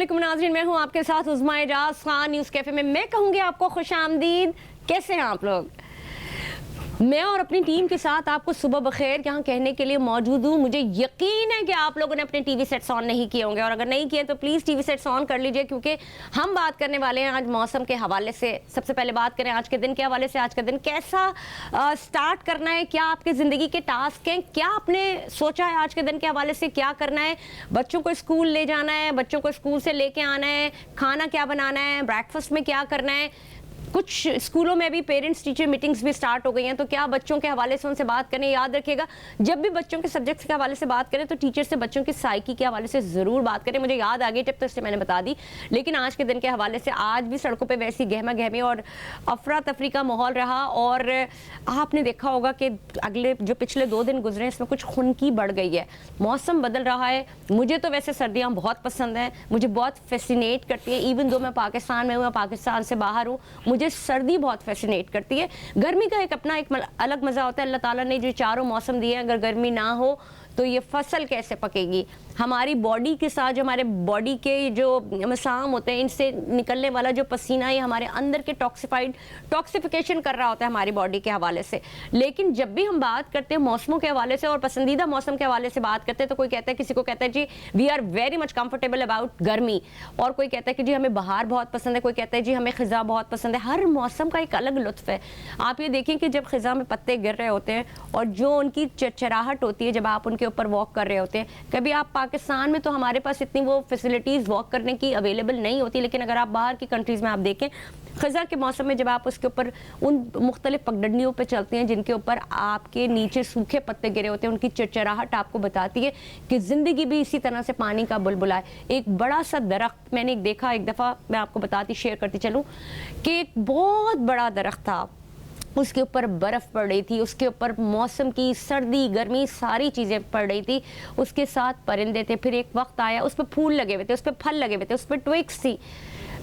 अस्सलामुअलैकुम नाज़रीन, मैं हूँ आपके साथ उज़्मा एजाज खान न्यूज़ कैफ़े में। मैं कहूँगी आपको खुशामदीद। कैसे हैं आप लोग? मैं और अपनी टीम के साथ आपको सुबह बखैर यहाँ कहने के लिए मौजूद हूँ। मुझे यकीन है कि आप लोगों ने अपने टीवी सेट्स ऑन नहीं किए होंगे, और अगर नहीं किए तो प्लीज़ टीवी सेट्स ऑन कर लीजिए, क्योंकि हम बात करने वाले हैं आज मौसम के हवाले से। सबसे पहले बात करें आज के दिन के हवाले से। आज का दिन कैसा स्टार्ट करना है, क्या आपके ज़िंदगी के टास्क हैं, क्या आपने सोचा है आज के दिन के हवाले से क्या करना है। बच्चों को स्कूल ले जाना है, बच्चों को स्कूल से लेके आना है, खाना क्या बनाना है, ब्रेकफास्ट में क्या करना है। कुछ स्कूलों में भी पेरेंट्स टीचर मीटिंग्स भी स्टार्ट हो गई हैं, तो क्या बच्चों के हवाले से उनसे बात करें। याद रखिएगा, जब भी बच्चों के सब्जेक्ट्स के हवाले से बात करें तो टीचर से बच्चों की साइकी के हवाले से ज़रूर बात करें। मुझे याद आ गई टिप, तो इससे मैंने बता दी। लेकिन आज के दिन के हवाले से आज भी सड़कों पर वैसी गहमा गहमी और अफरा तफरी का माहौल रहा, और आपने देखा होगा कि अगले जो पिछले 2 दिन गुजरे इसमें कुछ खुनकी बढ़ गई है। मौसम बदल रहा है। मुझे तो वैसे सर्दियाँ बहुत पसंद हैं, मुझे बहुत फैसिनेट करती है। इवन दो मैं पाकिस्तान में हूँ, मैं पाकिस्तान से बाहर हूँ, मुझे सर्दी बहुत फैसिनेट करती है। गर्मी का एक अपना एक अलग मज़ा होता है। अल्लाह ताला ने जो चारों मौसम दिए हैं, अगर गर्मी ना हो तो ये फसल कैसे पकेगी। हमारी बॉडी के साथ जो हमारे बॉडी के जो मसाम होते हैं, इनसे निकलने वाला जो पसीना, ये हमारे अंदर के टॉक्सिफिकेशन कर रहा होता है हमारी बॉडी के हवाले से। लेकिन जब भी हम बात करते हैं मौसमों के हवाले से और पसंदीदा मौसम के हवाले से बात करते हैं, तो कोई कहता है, किसी को कहता है जी we are very much comfortable about गर्मी, और कोई कहता है कि जी हमें बहार बहुत पसंद है, कोई कहता है जी हमें खिज़ा बहुत पसंद है। हर मौसम का एक अलग लुत्फ़ है। आप ये देखें कि जब खिज़ा में पत्ते गिर रहे होते हैं और जो उनकी चरचराहट होती है जब आप उनके ऊपर वॉक कर रहे होते हैं। कभी आप पाकिस्तान में तो हमारे पास इतनी वो फैसिलिटीज़ वॉक करने की अवेलेबल नहीं होती, लेकिन अगर आप बाहर की कंट्रीज़ में आप देखें, खज़ा के मौसम में जब आप उसके ऊपर उन मुख्तलिफ पगडंडियों पे चलते हैं जिनके ऊपर आपके नीचे सूखे पत्ते गिरे होते हैं, उनकी चरचराहट आपको बताती है कि ज़िंदगी भी इसी तरह से पानी का बुलबुला है। एक बड़ा सा दरख्त मैंने देखा एक दफ़ा, मैं आपको बताती शेयर करती चलूँ कि एक बहुत बड़ा दरख्त था, उसके ऊपर बर्फ़ पड़ रही थी, उसके ऊपर मौसम की सर्दी गर्मी सारी चीज़ें पड़ रही थी, उसके साथ परिंदे थे। फिर एक वक्त आया उस पर फूल लगे हुए थे, उस पर फल लगे हुए थे, उस पर ट्विग्स थी।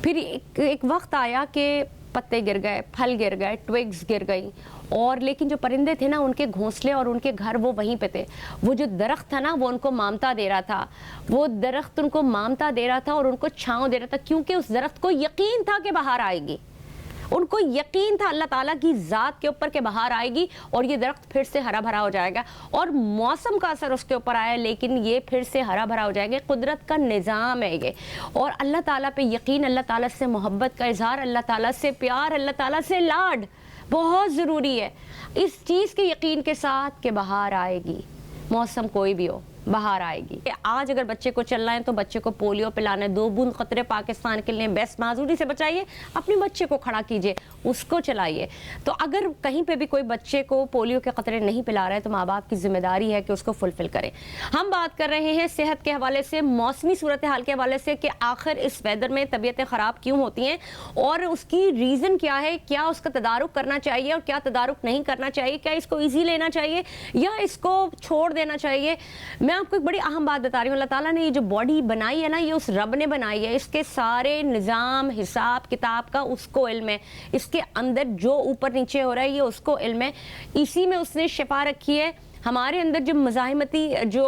फिर एक वक्त आया कि पत्ते गिर गए, फल गिर गए, ट्विग्स गिर गई, और लेकिन जो परिंदे थे ना, उनके घोंसले और उनके घर वो वहीं पे थे। वो जो दरख्त था ना, वो उनको मामता दे रहा था, वो दरख्त उनको मामता दे रहा था और उनको छाँव दे रहा था, क्योंकि उस दरख्त को यकीन था कि बाहर आएगी। उनको यकीन था अल्लाह ताला की ज़ात के ऊपर के बाहर आएगी और ये दरख्त फिर से हरा भरा हो जाएगा। और मौसम का असर उसके ऊपर आया, लेकिन ये फिर से हरा भरा हो जाएगा। कुदरत का निज़ाम है ये। और अल्लाह ताला पे यकीन, अल्लाह ताला से मोहब्बत का इज़हार, अल्लाह ताला से प्यार, अल्लाह ताला से लाड बहुत ज़रूरी है। इस चीज़ के यकीन के साथ कि बाहर आएगी, मौसम कोई भी हो बाहर आएगी। आज अगर बच्चे को चलना है तो बच्चे को पोलियो पिलाना है। 2 बूंद खतरे पाकिस्तान के लिए बेस्ट, माजूरी से बचाइए, अपने बच्चे को खड़ा कीजिए, उसको चलाइए। तो अगर कहीं पे भी कोई बच्चे को पोलियो के खतरे नहीं पिला रहा है तो माँ बाप की जिम्मेदारी है कि उसको फुलफिल करें। हम बात कर रहे हैं सेहत के हवाले से, मौसमी सूरत हाल के हवाले से कि आखिर इस वेदर में तबीयतें ख़राब क्यों होती हैं और उसकी रीज़न क्या है, क्या उसका तदारुक करना चाहिए और क्या तदारुक नहीं करना चाहिए, क्या इसको ईजी लेना चाहिए या इसको छोड़ देना चाहिए। मैं आपको एक बड़ी अहम बात बता रही हूँ, अल्लाह ताला ने ये जो बॉडी बनाई है ना, ये उस रब ने बनाई है। इसके सारे निज़ाम हिसाब किताब का उसको इल्म है। इसके अंदर जो ऊपर नीचे हो रहा है ये उसको इल्म है। इसी में उसने शिफा रखी है। हमारे अंदर जो मज़ाहिमती जो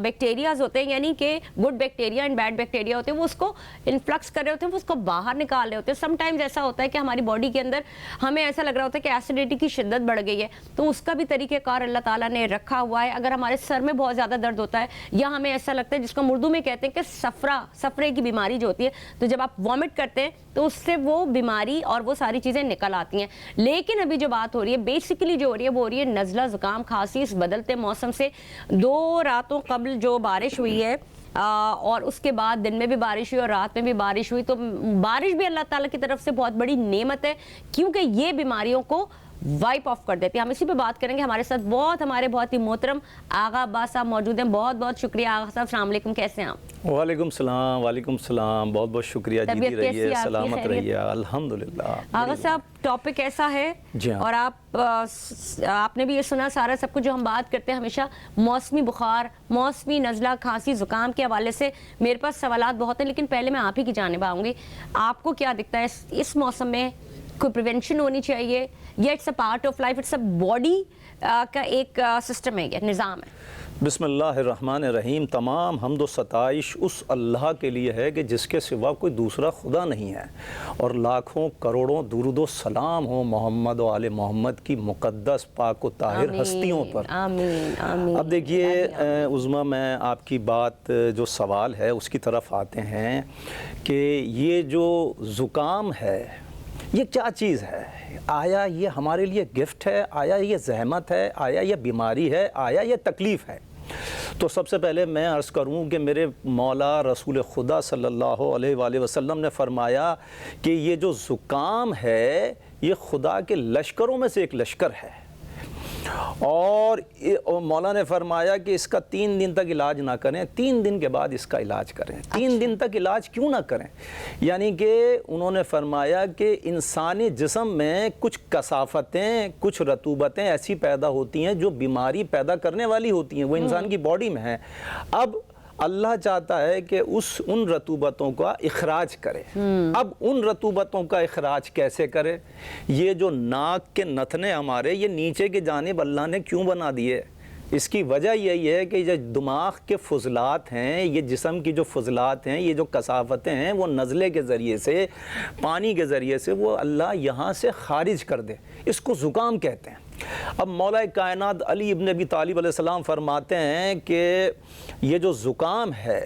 बैक्टीरियाज होते हैं, यानी कि good bacteria and bad bacteria होते हैं, वो उसको इन्फ्लक्स कर रहे होते हैं, वो उसको बाहर निकाल रहे होते हैं। समटाइम्स ऐसा होता है कि हमारी बॉडी के अंदर हमें ऐसा लग रहा होता है कि एसिडिटी की शिद्दत बढ़ गई है, तो उसका भी तरीक़ेकार अल्लाह ताला ने रखा हुआ है। अगर हमारे सर में बहुत ज़्यादा दर्द होता है या हमें ऐसा लगता है, जिसको हम उर्दू में कहते हैं कि सफरे की बीमारी जो होती है, तो जब आप वॉमिट करते हैं तो उससे वो बीमारी और वो सारी चीज़ें निकल आती हैं। लेकिन अभी जो बात हो रही है बेसिकली जो हो रही है वो हो रही है नज़ला ज़ुकाम खांसी। इस बदलते मौसम से 2 रातों कबल जो बारिश हुई है और उसके बाद दिन में भी बारिश हुई और रात में भी बारिश हुई, तो बारिश भी अल्लाह ताला की तरफ से बहुत बड़ी नेमत है, क्योंकि ये बीमारियों को वाइप ऑफ कर देती है। हम इसी पे बात करेंगे। हमारे साथ हमारे बहुत ही मोहतरम आगा अब्बास साहब मौजूद हैं। बहुत बहुत शुक्रिया आगा साहब। अस्सलाम वालेकुम, कैसे हैं आप? वालेकुम सलाम, बहुत बहुत शुक्रिया। जीती रहिए, सलामत रहिए। अल्हम्दुलिल्लाह। आगा साहब, टॉपिक ऐसा है और आपने भी ये सुना सारा सब कुछ जो हम बात करते हैं हमेशा मौसमी बुखार, मौसमी नज़ला खांसी ज़ुकाम के हवाले से मेरे पास सवालात बहुत हैं, लेकिन पहले मैं आप ही की जानिब आऊँगी। आपको क्या दिखता है इस मौसम में कोई प्रिवेंशन होनी चाहिए या it's a part of life, it's a body का एक सिस्टम है, निज़ाम है? बिस्मिल्लाहिर्रहमानिर्रहीम। तमाम हम्द व सताइश उस अल्लाह के लिए है कि जिसके सिवा कोई दूसरा खुदा नहीं है, और लाखों करोड़ों दुरूद व सलाम हो मोहम्मद व आले मोहम्मद की मुक़द्दस पाक व ताहिर हस्तियों पर। आमीन आमीन। अब देखिए उज़्मा, मैं आपकी बात जो सवाल है उसकी तरफ आते हैं कि ये जो ज़ुकाम है ये क्या चीज़ है? आया ये हमारे लिए गिफ्ट है? आया ये ज़हमत है? आया ये बीमारी है? आया ये तकलीफ़ है? तो सबसे पहले मैं अर्ज़ करूं कि मेरे मौला रसूल खुदा सल्लल्लाहु अलैहि वसल्लम ने फ़रमाया कि ये जो ज़ुकाम है ये खुदा के लश्करों में से एक लश्कर है, और मौला ने फरमाया कि इसका 3 दिन तक इलाज ना करें, 3 दिन के बाद इसका इलाज करें। 3 दिन तक इलाज क्यों ना करें? यानी कि उन्होंने फरमाया कि इंसानी जिस्म में कुछ कसाफतें, कुछ रतूबतें ऐसी पैदा होती हैं जो बीमारी पैदा करने वाली होती हैं, वो इंसान की बॉडी में है। अब अल्लाह चाहता है कि उन रतूबतों का इखराज करे। अब उन रतूबतों का इखराज कैसे करे? ये जो नाक के नथने हमारे ये नीचे के जानिब अल्लाह ने क्यों बना दिए? इसकी वजह यही है कि जो दिमाग के फुजलात हैं, ये जिस्म की जो फुजलात हैं, ये जो कसाफतें हैं, वो नज़ले के ज़रिए से, पानी के ज़रिए से वो अल्लाह यहाँ से ख़ारिज कर दे। इसको ज़ुकाम कहते हैं। अब मौला कायनात अली इब्न अबी तालिब अलैहिस्सलाम फरमाते हैं कि ये जो ज़ुकाम है,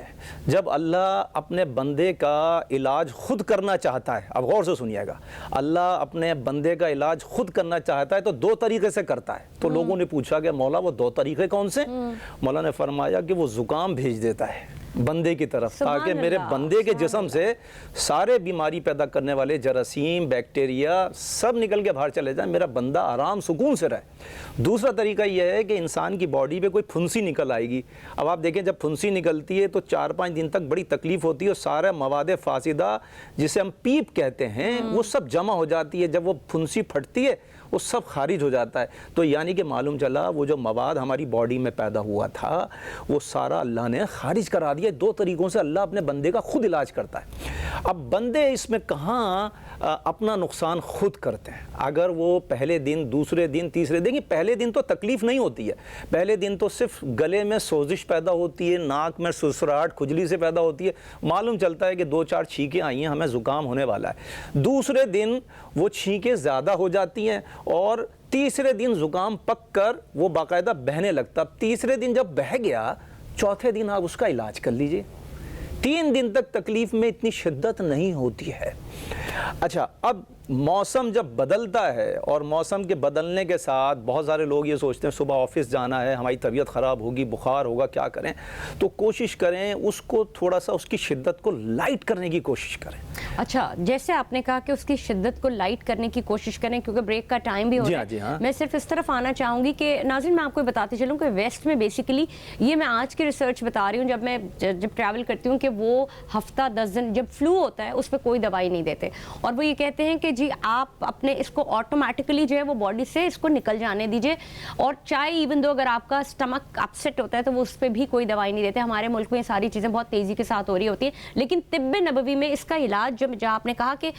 जब अल्लाह अपने बंदे का इलाज ख़ुद करना चाहता है, अब गौर से सुनिएगा, अल्लाह अपने बंदे का इलाज ख़ुद करना चाहता है तो 2 तरीक़े से करता है। तो लोगों ने पूछा कि मौला वो 2 तरीक़े कौन से? मौला ने फरमाया कि वो ज़ुकाम भेज देता है बंदे की तरफ, ताकि मेरे बंदे के जिस्म से सारे बीमारी पैदा करने वाले जरासीम, बैक्टीरिया सब निकल के बाहर चले जाए, मेरा बंदा आराम सुकून से रहे। दूसरा तरीका यह है कि इंसान की बॉडी पे कोई फुंसी निकल आएगी। अब आप देखें, जब फुंसी निकलती है तो 4-5 दिन तक बड़ी तकलीफ़ होती है, और सारा मवाद फासिदा जिसे हम पीप कहते हैं वो सब जमा हो जाती है। जब वो फुंसी फटती है वो सब खारिज हो जाता है। तो यानी कि मालूम चला वो जो मवाद हमारी बॉडी में पैदा हुआ था वो सारा अल्लाह ने खारिज करा दिया। 2 तरीक़ों से अल्लाह अपने बंदे का खुद इलाज करता है। अब बंदे इसमें कहाँ अपना नुकसान खुद करते हैं? अगर वो पहले दिन, दूसरे दिन, तीसरे दिन, पहले दिन तो तकलीफ़ नहीं होती है, पहले दिन तो सिर्फ गले में सोजिश पैदा होती है, नाक में सुसराहट, खुजली से पैदा होती है, मालूम चलता है कि 2-4 छींकें आई हैं, हमें ज़ुकाम होने वाला है। दूसरे दिन वो छींकें ज़्यादा हो जाती हैं, और तीसरे दिन ज़ुकाम पक कर वो बाकायदा बहने लगता। तीसरे दिन जब बह गया, चौथे दिन आप उसका इलाज कर लीजिए। 3 दिन तक तकलीफ़ में इतनी शिद्दत नहीं होती है। अच्छा, अब मौसम जब बदलता है, और मौसम के बदलने के साथ बहुत सारे लोग ये सोचते हैं सुबह ऑफिस जाना है, हमारी तबीयत ख़राब होगी, बुखार होगा, क्या करें? तो कोशिश करें उसको थोड़ा सा, उसकी शिद्दत को लाइट करने की कोशिश करें। अच्छा, जैसे आपने कहा कि उसकी शिद्दत को लाइट करने की कोशिश करें, क्योंकि ब्रेक का टाइम भी हो रहा है। जी हाँ। मैं सिर्फ इस तरफ आना चाहूँगी कि नाज़रीन, मैं आपको बताती चलूँ कि वेस्ट में बेसिकली, ये मैं आज की रिसर्च बता रही हूँ, जब ट्रैवल करती हूँ, कि वो हफ्ता 10 दिन जब फ्लू होता है उस पर कोई दवाई नहीं देते, और वो ये कहते हैं कि जी आप अपने इसको ऑटोमेटिकली जो है वो बॉडी से इसको निकल जाने दीजिए, और चाहे इवन दो अगर आपका स्टमक अपसेट होता है तो वो उस पर भी कोई दवाई नहीं देते। हमारे मुल्क में ये सारी चीज़ें बहुत तेज़ी के साथ हो रही होती हैं, लेकिन तिब्बे नबवी में इसका इलाज, जब आपने कहा कि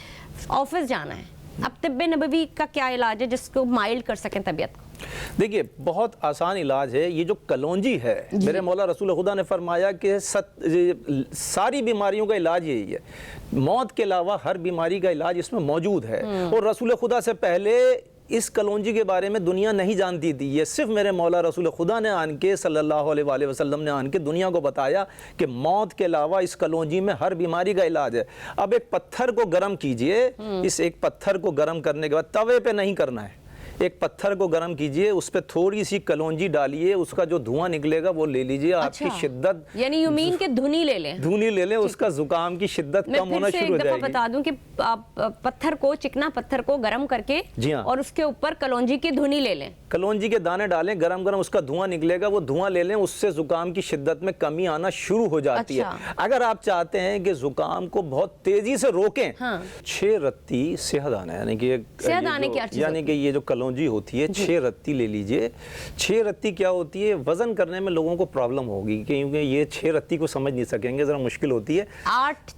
ऑफिस जाना है, अब तिब्बे नबवी का क्या इलाज है जिसको माइल्ड कर सकें तबीयत को? देखिए, बहुत आसान इलाज है। ये जो कलौंजी है, मेरे मौला रसूल खुदा ने फरमाया कि सारी बीमारियों का इलाज यही है, मौत के अलावा हर बीमारी का इलाज इसमें मौजूद है। और रसूल खुदा से पहले इस कलौंजी के बारे में दुनिया नहीं जानती थी। ये सिर्फ मेरे मौला रसूल खुदा ने आन के सल्लल्लाहु अलैहि वसल्लम ने आन के दुनिया को बताया कि मौत के अलावा इस कलौंजी में हर बीमारी का इलाज है। अब एक पत्थर को गर्म कीजिए, इस एक पत्थर को गर्म करने के बाद, तवे पे नहीं करना है, एक पत्थर को गर्म कीजिए, उस पर थोड़ी सी कलौंजी डालिए, उसका जो धुआं निकलेगा वो ले लीजिए। अच्छा, आपकी शिद्दत, यानी यू मीन के धुनी ले लें? धुनी ले लें, उसका जुकाम की शिद्दत कम होना शुरू हो जाएगी। बता दूं कि आप पत्थर को, चिकना पत्थर को गर्म करके, जी हाँ, और उसके ऊपर कलौंजी की धुनी ले लें, कलौंजी के दाने डालें, गरम गरम उसका धुआं निकलेगा, वो धुआं ले लें, उससे जुकाम की शिद्दत में कमी आना शुरू हो जाती है। अगर आप चाहते हैं कि जुकाम को बहुत तेजी से रोकें, 6 रत्ती सेहदाना, यानी कि ये जो कलौंजी कलौंजी होती है 6 रत्ती ले लीजिए। 6 रत्ती क्या होती है, वजन करने में लोगों को प्रॉब्लम होगी क्योंकि ये 6 रत्ती को समझ नहीं सकेंगे, ज़रा मुश्किल होती है। 8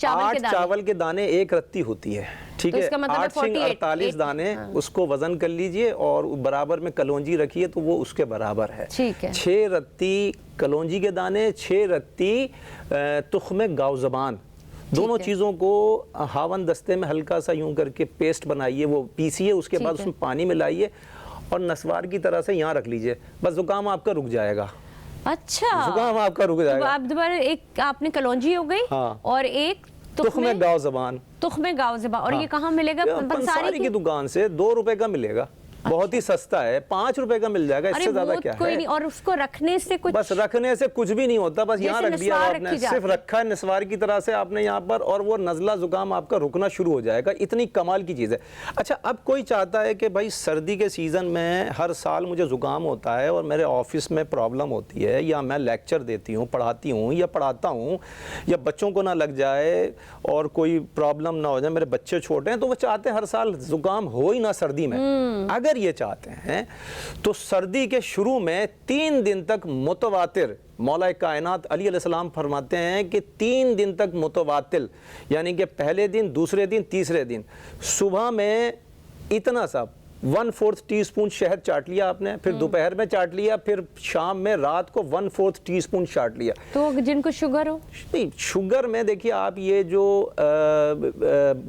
चावल के दाने 1 रत्ती होती है, ठीक है। तो इसका मतलब 8 सिंग 48 दाने, उसको वजन कर लीजिए और बराबर में कलौंजी रखिए तो वो उसके बराबर है। ठीक है। 6 रत्ती कलौंजी के दाने, 6 रत्ती तुख्म गावज़बान, दोनों चीज़ों को हावन दस्ते में हल्का सा यूं करके पेस्ट बनाइए, वो पीसिए, उसके बाद उसमें पानी मिलाइए और नस्वार की तरह से यहाँ रख लीजिए, बस जुकाम आपका रुक जाएगा। अच्छा, जुकाम आपका रुक जाएगा। तो आप दोबारा, एक आपने कलौंजी हो गई, हाँ, और एक तुख्म गावज़बान। तुख्म गावज़बान, और ये कहाँ मिलेगा? पंसारी की दुकान से 2 रुपए का मिलेगा। बहुत ही सस्ता है, 5 रुपए का मिल जाएगा, इससे ज्यादा क्या कोई है। नहीं, और उसको रखने से कुछ, बस रखने से कुछ भी नहीं होता, बस यहाँ रख दिया आपने, सिर्फ रखा है निस्वार की तरह से आपने यहाँ पर, और वो नज़ला जुकाम आपका रुकना शुरू हो जाएगा। इतनी कमाल की चीज़ है। अच्छा, अब कोई चाहता है कि भाई सर्दी के सीज़न में हर साल मुझे जुकाम होता है और मेरे ऑफिस में प्रॉब्लम होती है, या मैं लेक्चर देती हूँ, पढ़ाती हूँ या पढ़ाता हूँ, या बच्चों को ना लग जाए और कोई प्रॉब्लम ना हो जाए, मेरे बच्चे छोटे हैं, तो वो चाहते हैं हर साल जुकाम हो ही ना सर्दी में। अगर ये चाहते हैं तो सर्दी के शुरू में 3 दिन तक मुतवातिर, मौला कायनात अली अलैहिस्सलाम फरमाते हैं कि 3 दिन तक मुतवातिल, यानी कि पहले दिन, दूसरे दिन, तीसरे दिन सुबह में इतना सा 1/4 टीस्पून शहद चाट लिया आपने, फिर दोपहर में चाट लिया, फिर शाम में, रात को 1/4 टीस्पून चाट लिया। तो जिनको शुगर हो, नहीं, शुगर में देखिए आप, ये जो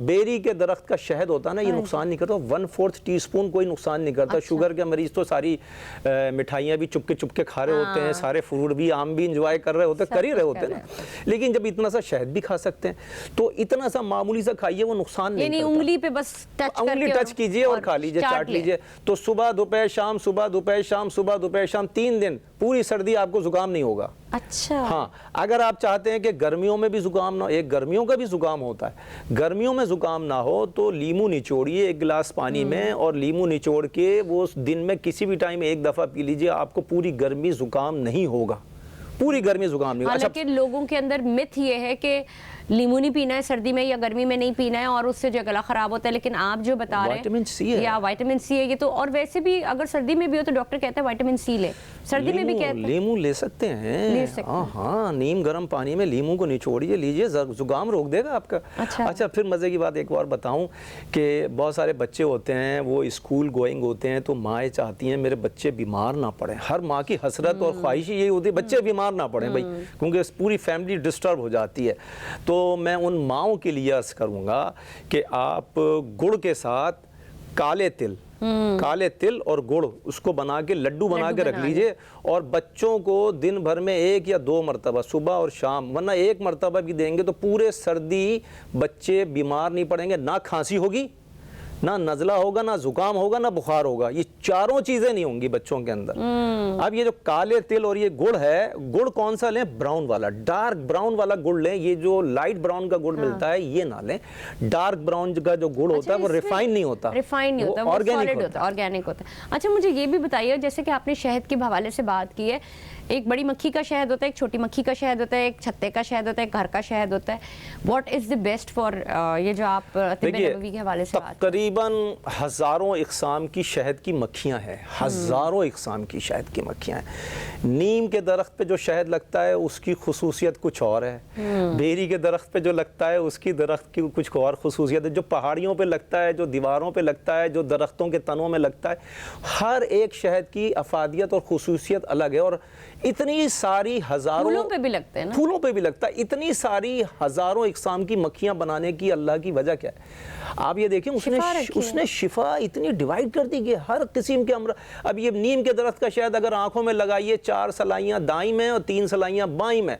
बेरी के दरख्त का शहद होता है ना, ये नुकसान नहीं करता। 1/4 टीस्पून कोई नुकसान नहीं करता। शुगर के मरीज तो सारी मिठाइयाँ भी चुपके चुपके खा रहे होते हैं, सारे फ्रूट भी, आम भी इंजॉय कर रहे होते हैं, कर ही रहे होते हैं ना, लेकिन जब इतना सा शहद भी खा सकते हैं तो इतना सा मामूली सा खाइए, वो नुकसान नहीं करता। उंगली पे बस टच कीजिए और खा लीजिए, चाट लीजिए। तो सुबह दोपहर शाम, सुबह दोपहर शाम, सुबह दोपहर शाम, 3 दिन पूरी सर्दी आपको जुकाम नहीं होगा। अच्छा, हाँ, अगर आप चाहते हैं कि गर्मियों में भी जुकाम ना हो, एक गर्मियों का भी जुकाम होता है, गर्मियों में जुकाम ना हो तो लीमू निचोड़िए 1 गिलास पानी में, और लीमू निचोड़ के वो दिन में किसी भी टाइम 1 दफ़ा पी लीजिए, आपको पूरी गर्मी जुकाम नहीं होगा, पूरी गर्मी जुकाम नहीं होगा। हालांकि लोगों के अंदर मिथ ये है कि लीमू नहीं पीना है सर्दी में या गर्मी में नहीं पीना है और उससे जो गला खराब होता है, लेकिन आप जो बता रहे हैं विटामिन सी है, या विटामिन सी है ये तो, और वैसे भी अगर सर्दी में भी हो तो डॉक्टर कहता है विटामिन सी ले, सर्दी में भी कहते हैं लीमू ले सकते हैं। हाँ, नीम गर्म पानी में लीमू को निचोड़िए, लीजिए, जुकाम रोक देगा आपका। अच्छा, फिर मज़े की बात एक और बताऊं कि बहुत सारे बच्चे होते हैं, वो स्कूल गोइंग होते हैं, तो माएँ चाहती हैं मेरे बच्चे बीमार ना पड़े। हर माँ की हसरत और ख्वाहिश यही होती है बच्चे बीमार ना पड़े भाई, क्योंकि पूरी फैमिली डिस्टर्ब हो जाती है। तो मैं उन माओं के लिए अर्ज करूंगा कि आप गुड़ के साथ काले तिल और गुड़, उसको बना के लड्डू बना के रख लीजिए, और बच्चों को दिन भर में 1 या 2 मरतबा सुबह और शाम, वरना 1 मरतबा भी देंगे तो पूरे सर्दी बच्चे बीमार नहीं पड़ेंगे, ना खांसी होगी, ना नज़ला होगा, ना जुकाम होगा, ना बुखार होगा, ये चारों चीजें नहीं होंगी बच्चों के अंदर। अब ये जो काले तिल और ये गुड़ है, गुड़ कौन सा लें? ब्राउन वाला, डार्क ब्राउन वाला गुड़ लें। ये जो लाइट ब्राउन का गुड़ मिलता है ये ना लें। डार्क ब्राउन का जो गुड़ होता है वो रिफाइंड नहीं होता, ऑर्गेनिक होता है। अच्छा, मुझे ये भी बताइए, जैसे कि आपने शहद के हवाले से बात की है, एक बड़ी मक्खी का शहद होता है, एक छोटी मक्खी का शहद होता है, एक छत्ते का शहद होता है, एक घर का शहद होता है। What is the best for ये जो आप तिब्बे नबवी के हवाले से बात, तकरीबन हज़ारों इक़साम की शहद की मक्खियाँ हैं, हज़ारों इक़साम की शहद की मक्खियाँ हैं। नीम के दरख्त पे जो शहद लगता है उसकी खुसूसियत कुछ और है, बेरी के दरख्त पे जो लगता है उसकी दरख्त की कुछ और खुसूसियत है, जो पहाड़ियों पे लगता है, जो दीवारों पे लगता है, जो दरख्तों के तनों में लगता है, हर एक शहद की अफादियत और खुसूसियत अलग है। और इतनी सारी हज़ारों, फूलों पे भी लगते हैं ना, फूलों पे भी लगता है, इतनी सारी हज़ारों इक़साम की मक्खियाँ बनाने की अल्लाह की वजह क्या है? आप ये देखिए, उसने शिफा इतनी डिवाइड कर दी कि हर किस्म के अमर। अब ये नीम के दरख्त का शहद अगर आंखों में लगाइए, 4 सलाइयाँ दाईं में और 3 सलाइयाँ बाईं में,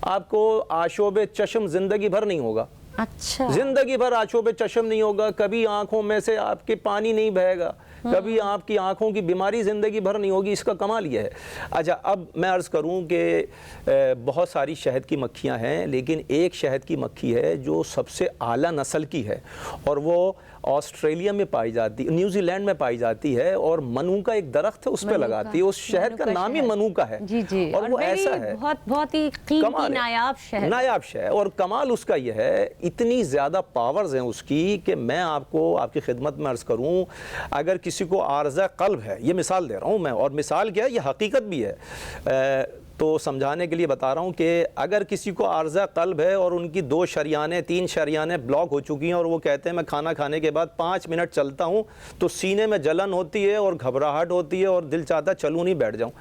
आपको आशोब चश्म जिंदगी भर नहीं होगा। अच्छा, जिंदगी भर आशोब चश्म नहीं होगा, कभी आंखों में से आपके पानी नहीं बहेगा, कभी आपकी आंखों की बीमारी ज़िंदगी भर नहीं होगी। इसका कमाल ये है। अच्छा, अब मैं अर्ज़ करूं कि बहुत सारी शहद की मक्खियां हैं, लेकिन एक शहद की मक्खी है जो सबसे आला नस्ल की है, और वो ऑस्ट्रेलिया में पाई जाती है, न्यूजीलैंड में पाई जाती है, और मनूका एक दरख्त है उस पे लगाती है। उस शहद का नाम ही मनूका है। जी जी, और वो ऐसा है, बहुत ही कीमती नायाब शहद, नायाब शहद। और कमाल उसका यह है, इतनी ज़्यादा पावर्स हैं उसकी कि मैं आपको आपकी खिदमत में अर्ज़ करूं, अगर किसी को आर्ज़ा कल्ब है, ये मिसाल दे रहा हूं मैं, और मिसाल क्या है, ये हकीकत भी है, तो समझाने के लिए बता रहा हूँ कि अगर किसी को आर्ज़ा कल्ब है और उनकी 2 शरियानें 3 शरियानें ब्लॉक हो चुकी हैं, और वो कहते हैं मैं खाना खाने के बाद 5 मिनट चलता हूँ तो सीने में जलन होती है और घबराहट होती है और दिल चाहता चलूँ नहीं, बैठ जाऊँ,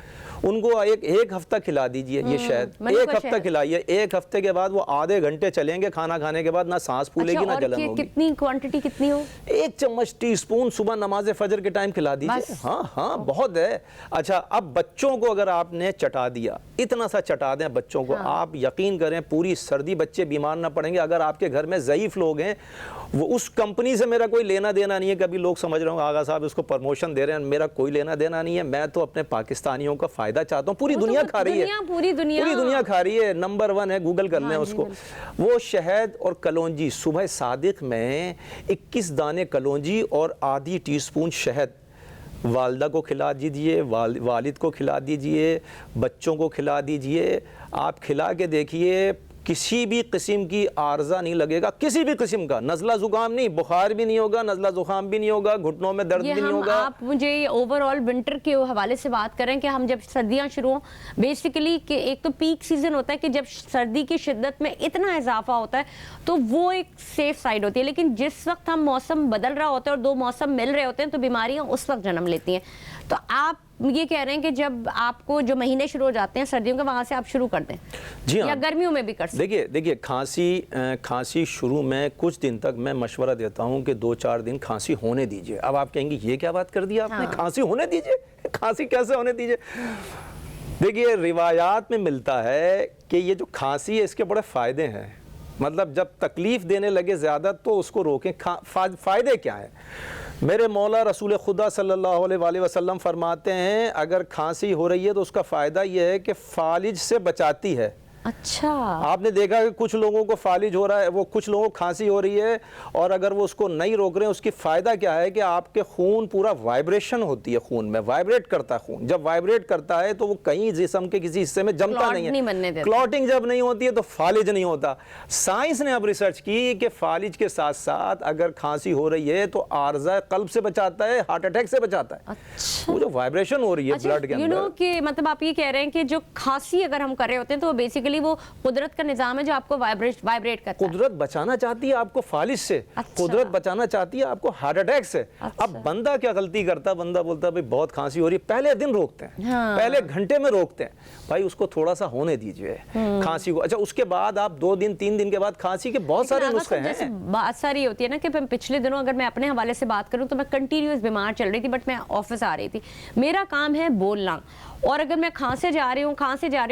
उनको एक हफ्ता खिला दीजिए ये शहद, एक हफ्ता खिलाइए। एक हफ्ते के बाद वो आधे घंटे चलेंगे खाना खाने के बाद, ना सांस फूलेगी ना जलन होगी। कितनी क्वांटिटी कितनी हो? 1 चम्मच टीस्पून सुबह नमाज फजर के टाइम खिला दीजिए। हाँ हाँ, बहुत है। अच्छा, अब बच्चों को अगर आपने चटा दिया, इतना सा चटा दें बच्चों को, आप यकीन करें पूरी सर्दी बच्चे बीमार ना पड़ेंगे। अगर आपके घर में ज़ईफ लोग हैं, वो उस कंपनी से मेरा कोई लेना देना नहीं है। कभी लोग समझ रहे होंगे आगा साहब इसको प्रमोशन दे रहे हैं, मेरा कोई लेना देना नहीं है। मैं तो अपने पाकिस्तानियों का फायदा चाहता हूँ। पूरी दुनिया खा रही है, पूरी दुनिया खा रही है, नंबर 1 है, गूगल कर लें उसको। वो शहद और कलौंजी, सुबह सादिक में 21 दाने कलौंजी और आधी टीस्पून शहद वालदा को खिला दीजिए, वालिद को खिला दीजिए, बच्चों को खिला दीजिए। आप खिला के देखिए, किसी भी किस्म की आर्जा नहीं लगेगा, किसी भी किस्म का, नज़ला ज़ुकाम नहीं, बुखार भी नहीं होगा, नज़ला ज़ुकाम भी नहीं होगा, घुटनों में दर्द भी नहीं होगा। आप मुझे ओवरऑल विंटर के हवाले से बात करें कि हम जब सर्दियां शुरू हों, बेसिकली कि एक तो पीक सीजन होता है कि जब सर्दी की शिद्दत में इतना इजाफा होता है, तो वो एक सेफ साइड होती है। लेकिन जिस वक्त हम मौसम बदल रहा होता है और 2 मौसम मिल रहे होते हैं, तो बीमारियां उस वक्त जन्म लेती हैं। तो आप ये कह रहे हैं कि जब आपको जो महीने शुरू हो जाते हैं सर्दियों के, वहां से आप शुरू कर दें? जी हाँ, या गर्मियों में भी कर सकते? देखिए खांसी शुरू में कुछ दिन तक मैं मशवरा देता हूं कि 2-4 दिन खांसी होने दीजिए। अब आप कहेंगे ये क्या बात कर दी आपने, हाँ। खांसी होने दीजिए, खांसी कैसे होने दीजिए? देखिए, रिवायात में मिलता है कि ये जो खांसी है इसके बड़े फ़ायदे हैं। मतलब जब तकलीफ़ देने लगे ज़्यादा तो उसको रोकें। फ़ायदे क्या हैं? मेरे मौला रसूल खुदा सल्लल्लाहु अलैहि वसल्लम फरमाते हैं, अगर खांसी हो रही है तो उसका फ़ायदा यह है कि फालिज से बचाती है। अच्छा, आपने देखा कि कुछ लोगों को फालिज हो रहा है, वो कुछ लोगों को खांसी हो रही है, और अगर वो उसको नहीं रोक रहे हैं, उसकी फ़ायदा क्या है कि आपके खून पूरा वाइब्रेशन होती है, खून में वाइब्रेट करता है खून। जब वाइब्रेट करता है तो वो कहीं जिस्म के किसी हिस्से में जमता नहीं है। क्लॉटिंग जब नहीं होती है तो फालिज नहीं होता। साइंस ने अब रिसर्च की कि फालिज के साथ साथ अगर खांसी हो रही है तो आर्जा कल्ब से बचाता है, हार्ट अटैक से बचाता है। अच्छा, वो जो वाइब्रेशन हो रही है ब्लड के अंदर, कि मतलब आप ये कह रहे हैं कि जो खांसी अगर हम कर रहे होते हैं तो बेसिकली वो कुदरत का निजाम है जो आपको वाइब्रेट करता है। कुदरत बचाना चाहती है आपको फालिज से। अच्छा। कुदरत बचाना चाहती है आपको हार्ट अटैक से। अच्छा। अब बंदा क्या गलती करता है, बंदा बोलता है भाई बहुत खांसी हो रही है, पहले दिन रोकते हैं। हाँ। पहले घंटे में रोकते हैं, भाई उसको थोड़ा सा होने दीजिए खांसी को। अच्छा, उसके बाद आप 2 दिन 3 दिन के बाद खांसी के बहुत सारे नुस्खे हैं। बात सारी होती है ना कि पिछले दिनों अगर मैं अपने हवाले से बात करूं तो मैं कंटिन्यूअस बीमार चल रही थी, बट मैं ऑफिस आ रही थी। मेरा काम है बोलना, और अगर मैं खांसे जा रही हूँ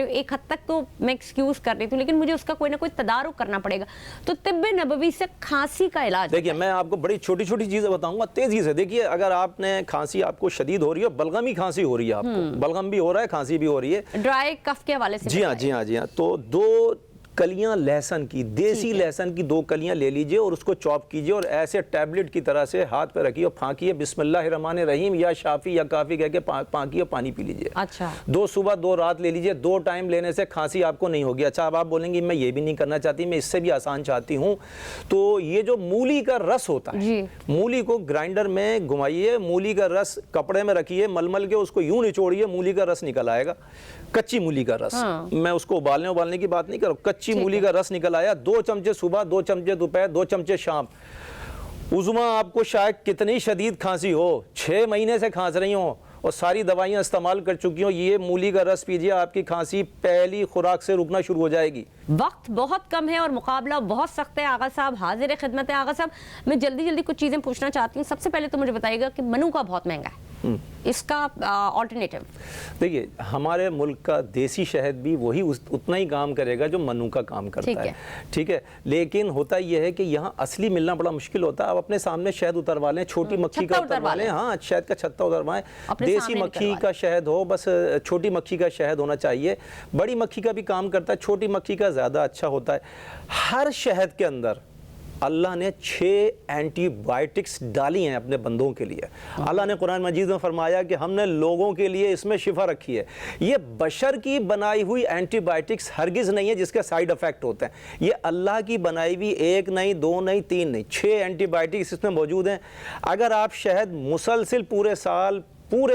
एक हद तक तो मैं एक्सक्यूज कर रही थी, लेकिन मुझे उसका कोई ना कोई तदारुक करना पड़ेगा। तो तिब्बे नबवी से खांसी का इलाज, देखिए मैं आपको बड़ी छोटी छोटी चीजें बताऊंगा तेजी से। देखिए, अगर आपने खांसी आपको शदीद हो रही है, बलगमी खांसी हो रही है, आपको बलगम भी हो रहा है, खांसी भी हो रही है, ड्राई कफ के हवाले से। जी हाँ, तो 2 कलियां लहसुन की, देसी लहसुन की 2 कलियां ले लीजिए और उसको चॉप कीजिए और ऐसे टैबलेट की तरह से हाथ पे रखिए और फांकिए, बिस्मिल्लाहिर्रहमानिर्रहीम या शाफी या काफी कह के फांकिए, पानी पी लीजिए। अच्छा, 2 सुबह 2 रात ले लीजिए। 2 टाइम लेने से खांसी आपको नहीं होगी। अच्छा, अब आप बोलेंगे मैं ये भी नहीं करना चाहती, मैं इससे भी आसान चाहती हूँ, तो ये जो मूली का रस होता है, मूली को ग्राइंडर में घुमाइए, मूली का रस कपड़े में रखिए, मलमल के उसको यूं निचोड़िए, मूली का रस निकल आएगा। कच्ची मूली का रस, मैं उसको उबालने की बात नहीं कर रहा हूं, कच्ची मूली का रस निकल आया। 2 चमचे सुबह, 2 चमचे दोपहर, 2 चमचे शाम। उज़मा आपको शायद कितनी शदीद खांसी हो, 6 महीने से खांस रही हो और सारी दवाइयां इस्तेमाल कर चुकी हो, ये मूली का रस पीजिए, आपकी खांसी पहली खुराक से रुकना शुरू हो जाएगी। वक्त बहुत कम है और मुकाबला बहुत सख्त है। आगा साहब हाजिर खिदमत है। आगा साहब, मैं जल्दी कुछ चीज़ें पूछना चाहती हूँ। सबसे पहले तो मुझे बताइएगा कि मनूका बहुत महंगा है, इसका ऑल्टरनेटिव? देखिए, हमारे मुल्क का देसी शहद भी वही उतना ही काम करेगा जो मनूका काम करता है, ठीक है। लेकिन होता यह है कि यहाँ असली मिलना बड़ा मुश्किल होता है। आप अपने सामने शहद उतरवा लें, छोटी मक्खी का उतरवा लें, हाँ, शहद का छत्ता उतरवाएं। देसी मक्खी का शहद हो, बस छोटी मक्खी का शहद होना चाहिए। बड़ी मक्खी का भी काम करता है, छोटी मक्खी का ज़्यादा अच्छा होता है। हर शहद के अंदर اللہ نے 6 اینٹی بائیوٹکس ڈالی ہیں اپنے بندوں کے لیے. اللہ نے قرآن مجید میں فرمایا کہ ہم نے لوگوں کے لیے اس میں شفا رکھی ہے. یہ بشر کی بنائی ہوئی اینٹی بائیوٹکس ہرگز نہیں ہے جس کے سائیڈ افیکٹ ہوتے ہیں. یہ اللہ کی بنائی ہوئی 1 نہیں 2 نہیں 3 نہیں 6 اینٹی بائیوٹکس اس میں موجود ہیں. اگر آپ شہد مسلسل پورے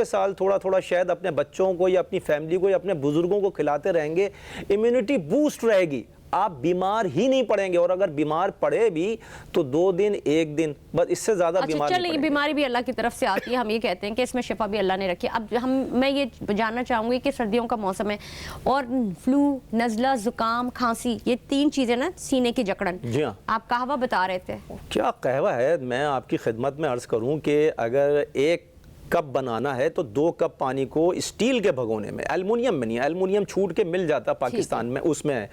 سال تھوڑا تھوڑا شہد اپنے بچوں کو یا اپنی فیملی کو یا اپنے بزرگوں کو کھلاتے رہیں گے, امیونٹی بوسٹ رہے گی, آپ بیمار ہی نہیں پڑیں گے. اور اگر بیمار پڑے بھی تو 2 دن 1 دن, بس اس سے زیادہ بیمار نہیں پڑیں گے. بیماری بھی اللہ کی طرف سے آتی ہے, ہم یہ کہتے ہیں کہ اس میں شفا بھی اللہ نے رکھی ہے. اب میں یہ جاننا چاہوں گی کہ سردیوں کا موسم ہے اور فلو, نزلہ, زکام, کھانسی, یہ 3 چیزیں نا, سینے کی جکڑن. جی ہاں, آپ قہوہ بتا رہے تھے. کیا قہوہ ہے, میں آپ کی خدمت میں عرض کروں کہ اگر 1 کپ بنانا ہے تو 2 کپ پانی کو اسٹیل کے بھگونے میں, ایلومینیم میں نہیں, ایلومینیم چھوٹ کے مل جاتا پاکستان میں, اس میں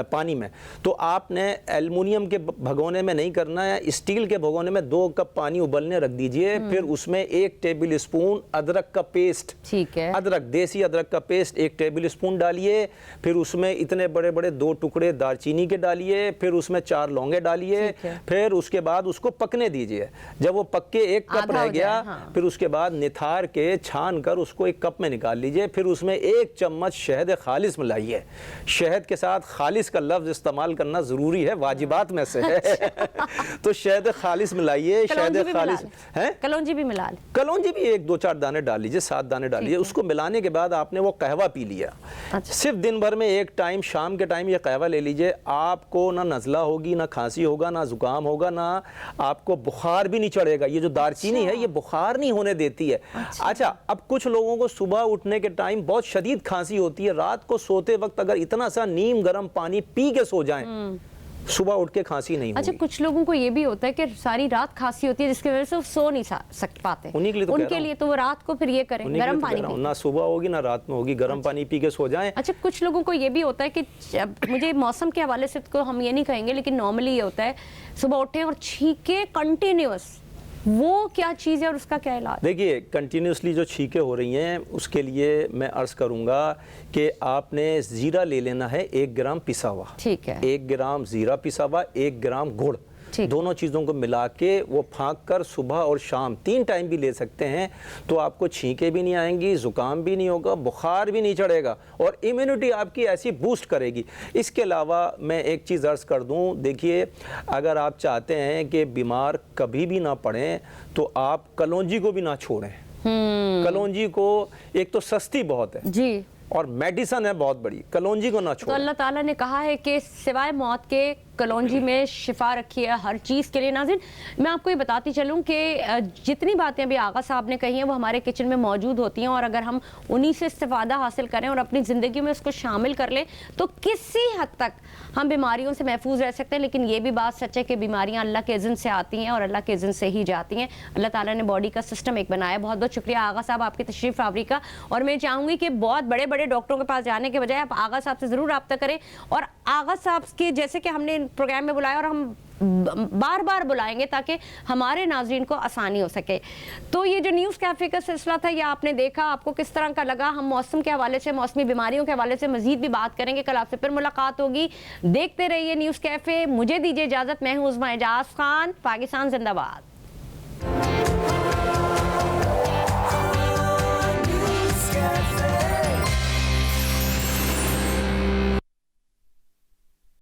پانی میں, تو آپ نے ایلومینیم کے بھگونے میں نہیں کرنا ہے, اسٹیل کے بھگونے میں 2 کپ پانی ابلنے رکھ دیجئے. پھر اس میں 1 ٹیبل اسپون ادرک کا پیسٹ, ٹھیک ہے, ادرک, دیسی ادرک کا پیسٹ 1 ٹیبل اسپون ڈالیے. پھر اس میں اتنے بڑے بڑے 2 ٹکڑے دار چینی کے ڈالیے. پھر اس میں 4 لونگے ڈالیے. پھر اس کے بعد اس کو پکنے دیجئے. جب وہ پک کے 1 کپ رہ گیا, پھر اس کے بعد نتھار کے چھان کر اس کو 1 کپ میں نکال لیجئے. پھر اس میں 1 چمچ شہد خالص ملائیے. شہد کے ساتھ خالص کا لفظ استعمال کرنا ضروری ہے, واجبات میں سے ہے. تو شہد خالص ملائیے. شہد خالص ہے, کلونجی بھی ملا لیں. کلونجی بھی 1-2-4 دانے ڈال لیجئے, 7 دانے ڈالیے. اس کو ملانے کے بعد آپ نے وہ قہوہ پی لیا. صرف دن بھر میں 1 ٹائم شام کے ٹائم یہ قہوہ لے لیجئے. آپ کو نہ نزلہ ہوگی, نہ کھانسی ہوگا, نہ زکام ہوگا, نہ آپ کو بخار بھی نہیں چڑھے گا. یہ جو دار چینی ہے یہ بخار نہیں ہونے دیتی ہے. اچھا, اب کچھ لوگوں کو صبح اٹھنے کے ٹائم بہت شدید کھانسی ہوتی ہے. رات کو سوتے وقت اگر اتنا سا نیم گرم پانی پی کے سو جائیں, صبح اٹھ کے کھانسی نہیں ہوگی. اچھا, کچھ لوگوں کو یہ بھی ہوتا ہے کہ ساری رات کھانسی ہوتی ہے جس کی وجہ سے وہ سو نہیں پاتے. ان کے لیے تو وہ رات کو پھر یہ کریں, گرم پانی پی, نہ صبح ہوگی نہ رات میں ہوگی, گرم پانی پی کے سو جائیں. اچھا, کچھ لوگوں کو یہ بھی ہوتا ہے کہ مجھے موسم کے حوالے سے کو ہم یہ نہیں کہیں گے, لیکن نارملی یہ ہوتا ہے صبح اٹھیں اور چھینکیں کنٹینیوس, وہ کیا چیز ہے اور اس کا کیا علاج؟ دیکھیے, کنٹینیوسلی جو چھینکیں ہو رہی ہیں اس کے لیے میں عرض کروں گا کہ آپ نے زیرہ لے لینا ہے 1 گرام پسا ہوا. ٹھیک ہے, 1 گرام زیرہ پسا ہوا, 1 گرام گڑ, دونوں چیزوں کو ملا کے وہ پھانک کر صبح اور شام 3 ٹائم بھی لے سکتے ہیں. تو آپ کو چھینکیں بھی نہیں آئیں گی, زکام بھی نہیں ہوگا, بخار بھی نہیں چڑھے گا, اور امیونٹی آپ کی ایسی بوسٹ کرے گی. اس کے علاوہ میں ایک چیز عرض کر دوں, دیکھیے اگر آپ چاہتے ہیں کہ بیمار کبھی بھی نہ پڑیں تو آپ کلونجی کو بھی نہ چھوڑیں. کلونجی کو, ایک تو سستی بہت ہے جی, اور میڈیسن ہے بہت بڑی, کلونجی کو نہ چھوڑیں. تو اللہ تعالیٰ نے کہا ہے کہ سوائے موت کے کلونجی میں شفا رکھی ہے ہر چیز کے لیے. ناظرین, میں آپ کو یہ بتاتی چلوں کہ جتنی باتیں ابھی آغا صاحب نے کہی ہیں وہ ہمارے کچن میں موجود ہوتی ہیں, اور اگر ہم انہی سے استفادہ حاصل کریں اور اپنی زندگی میں اس کو شامل کر لیں تو کسی حد تک ہم بیماریوں سے محفوظ رہ سکتے ہیں. لیکن یہ بھی بات سچ ہے کہ بیماریاں اللہ کے اذن سے آتی ہیں اور اللہ کے اذن سے ہی جاتی ہیں. اللہ تعالیٰ نے باڈی کا سسٹم ایک بنایا. بہت بہت شکریہ آغا صاحب آپ کی تشریف آوری کا, اور میں چاہوں گی کہ بہت بڑے بڑے ڈاکٹروں کے پاس جانے کے بجائے آپ آغا صاحب سے ضرور رابطہ کریں. اور آغا صاحب کے جیسے کہ ہم نے پروگرام میں بلایا اور ہم بار بار بلائیں گے تاکہ ہمارے ناظرین کو آسانی ہو سکے. تو یہ جو نیوز کیفے کا سلسلہ تھا یہ آپ نے دیکھا, آپ کو کس طرح کا لگا. ہم موسم کے حوالے سے, موسمی بیماریوں کے حوالے سے مزید بھی بات کریں گے. کل آپ سے پھر ملاقات ہوگی. دیکھتے رہیے نیوز کیفے. مجھے دیجیے اجازت, میں ہوں عظمیٰ اعجاز خان. پاکستان زندہ باد.